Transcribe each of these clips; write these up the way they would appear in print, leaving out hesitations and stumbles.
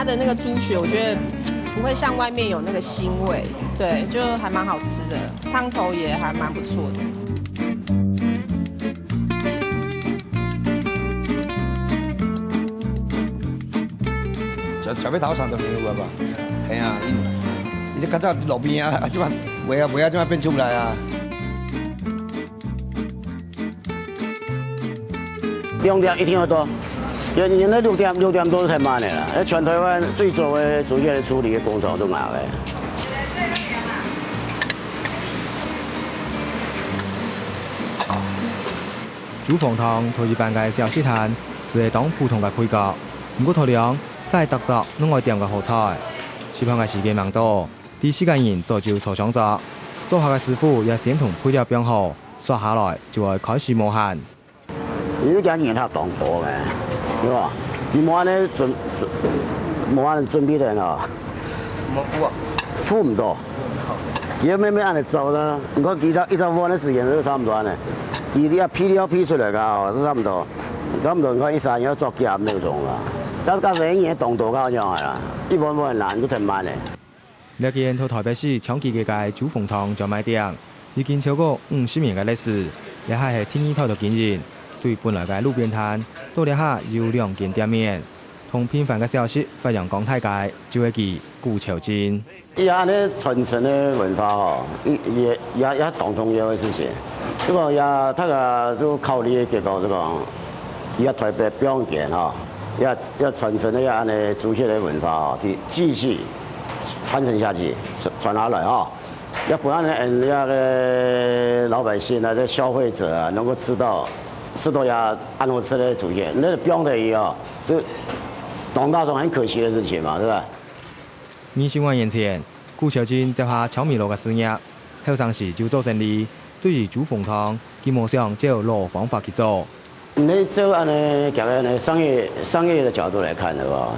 它的那个猪血，我觉得不会像外面有那个腥味，对，就还蛮好吃的，汤头也还蛮不错的。食要头上就有啊吧？系啊，伊较早路边啊，即摆卖啊，即摆变出来啊。用量一定要多，因那6点多太慢了啦。全台湾最早的竹叶的处理的工厂都拿来。煮凤汤头一般嘅小食摊，只係當普通嘅配角。唔過頭量，晒特色弄愛點嘅好菜。市場嘅時間蠻多，啲時間人做就坐上座，做客嘅師傅也先同配料編好，刷下來就會開始無限。你都講研他當過嘅，對吧？你冇安尼準備的啊？冇付啊？付唔多，佢慢慢按嚟做啦。你看其他1餐飯的時間都差唔多呢。佢啲批料批出來㗎，都差唔多。你看1、3要做夾那種啦。加上嘢動作咁樣係啦，一碗碗難都挺慢嘅。呢間到台北市長期嘅煮鳳湯專賣店，已經超過50年嘅歷史，呢下係天意台嘅經營。對本來嘅路邊攤，到呢下有2間店面，同平凡嘅小食發揚光大街，就係佢顧潮煎。依家呢傳承的文化哦，也當重要嘅事情。這個也他個就考慮結構這個，也台北表演哈，也傳承的安尼竹葉的文化哦，繼續傳承下去，傳下來啊。要不然呢，人家的老百姓啊，這消費者啊，能夠吃到也按我吃的竹葉，那表演哦，就當大眾很可惜的事情嘛，是吧20萬年前，顧潮煎接下炒米路嘅事業，後生時就做生意。對於煮鳳湯，基本上就老方法去做。你就按呢，講呢商業的角度來看的話，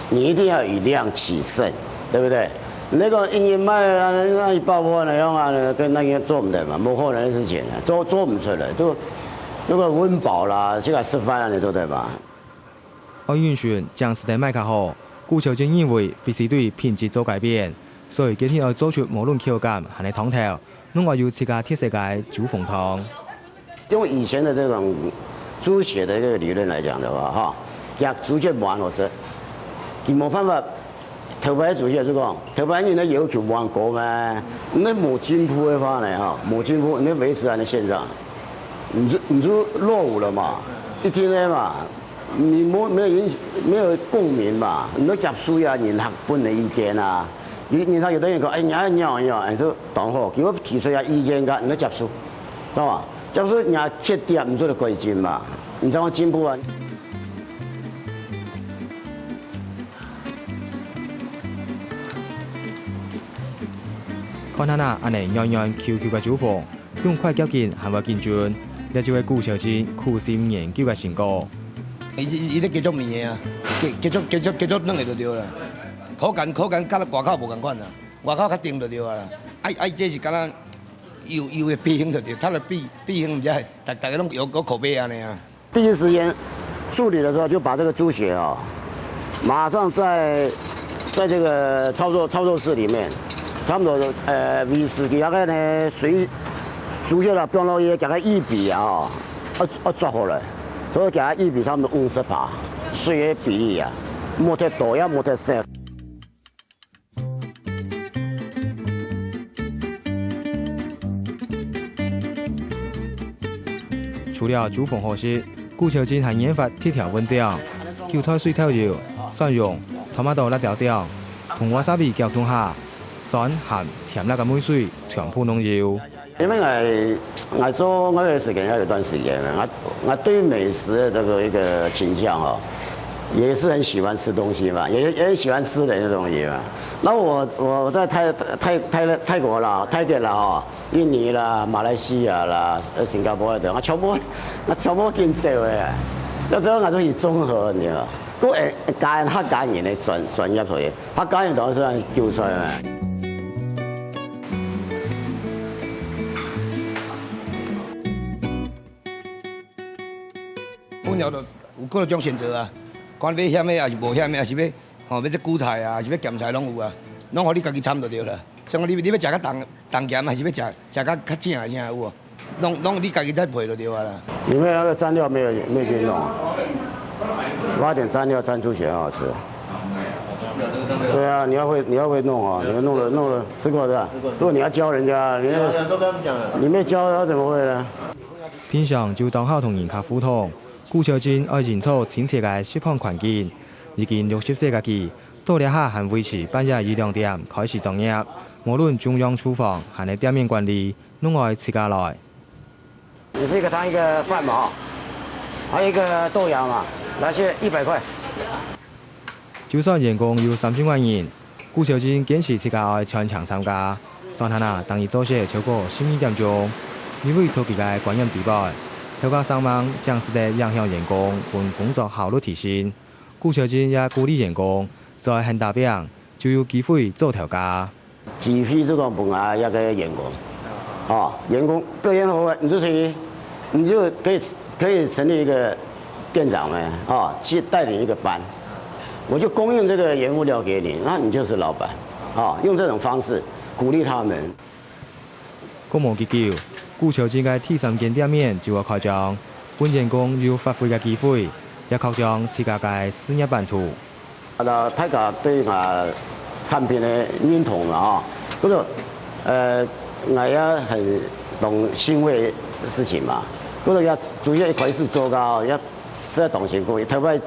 你一定要以量取勝，對不對？那個一年賣那一百碗那樣啊，跟那個做唔得嘛，冇可能的事情啊，做唔出來，就這個溫飽啦，這個吃飯啊，你做對吧？我完全將實體賣較好，顧潮煎認為必須對品質做改變，所以今天要做出無論口感還係湯頭。另外要自家鐵世界煮鳳湯，用以前的這種豬血的這個理論來講的話，哈，夾豬血蠻好吃，佢冇辦法頭排豬血是講，頭排你那要求蠻高咩？那冇進步的話呢，哈，冇進步，你維持喺那現狀，你就落伍了嘛，一聽呢嘛，你沒有共鳴嘛，你夾書呀，人客本的意見啊。然後有啲人講，人都當好，如果提出下意見㗎，你都接受，知嘛？接受人家缺點，唔做就改進嘛，你怎麼進步啊？看下那安尼軟軟 Q 嘅煮飯，用快腳件係咪見準？呢就係顧潮煎苦心研究嘅成果。伊咧繼續面啊，繼續弄嚟就對啦。口感甲外口無共款啦，外口較甜就對啦。這是敢若油的比型就對，它的比型唔知係大家攏有口碑安尼啊。第一時間處理的時候，就把這個豬血啊，馬上在這個操作室裡面，差不多20幾個呢水豬血啦，變落去加個1比啊，抓好來，所以加個1比差不多50%，水的比例啊，冇太多也冇太少。除了煮飯好食，顧潮煎還研發鐵條粉醬、韭菜水炒肉、蒜蓉、토마토辣椒醬同瓦薩比攪動下，酸、鹹、甜辣嘅美水全部弄要。因為我做我嘅時間要有段時間了，我對美食的這個一個傾向哦，也是很喜歡吃東西嘛，也喜歡吃人的東西嘛。那我在泰國啦、泰國啦、哦、印尼啦、馬來西亞啦、新加坡等，我全部見做嘅，有時候我都是綜合，你知道，都加人客家人的專業所以，客家人當然叫出來。本有就有各種選擇啊，看要險的，還是無險的，還是要吼，要这韭菜啊，是要咸菜拢有啊，拢互你家己掺就对啦。像你要食较重咸，还是要食较正的啥有无？拢你家己再配就对啊啦。里面那个蘸料没有去弄，挖点蘸料蘸出去很好吃。对啊，你要会弄啊，你要弄了吃过的，如果你要教人家，你没教他怎么会呢？平常就当好同人较普通，顾小金爱认出亲切的食饭环境，已经60岁嘅佢，到了下还维持半夜1、2點開始作業，無論中央廚房還係店面管理，攏愛自家來。你是一个汤一个饭嘛，还有一个豆芽嘛，那些100块。就算員工有30萬人，顧小金堅持自家愛全場參加。算下啦，當伊做些超過12點鐘，因為特別嘅觀念地位，超過3萬將是得影響員工本工作效率提升。顧小金也鼓勵員工在很大病就有機會做調價。自費這個本來一個員工，啊，員工表現好，你就可以成立一個店長呢，啊，去帶領一個班。我就供應這個原物料給你，那你就是老闆，啊，用這種方式鼓勵他們。國無結構，顧小金嘅第3間店面就要開張，本員工有發揮嘅機會，也擴張自家嘅事業版圖。大家對我產品嘅認同嘛，啊，嗰個我也很懂欣慰嘅事情嘛，嗰個要主要一塊是做到要懂辛苦，特別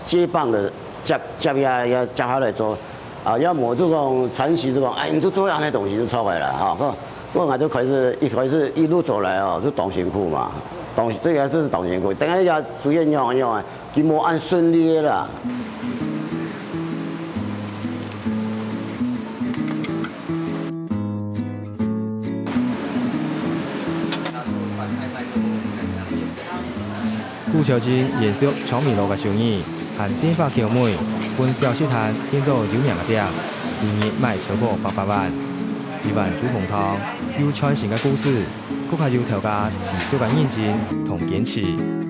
接棒的。接也接下來做，啊，要麼這種傳習這種，哎，你就做樣的東西就出來了哈。我就開始一路走來哦，就懂辛苦嘛，這個是懂辛苦。等下要主要用啊，佢冇按順利啦。顧小金延續長尾路嘅生意。和變化橋妹，本小食攤變做有名嘅店，營業賣超過800萬。呢碗煮鳳湯有傳承嘅故事，更加要調價持續嘅認真同堅持。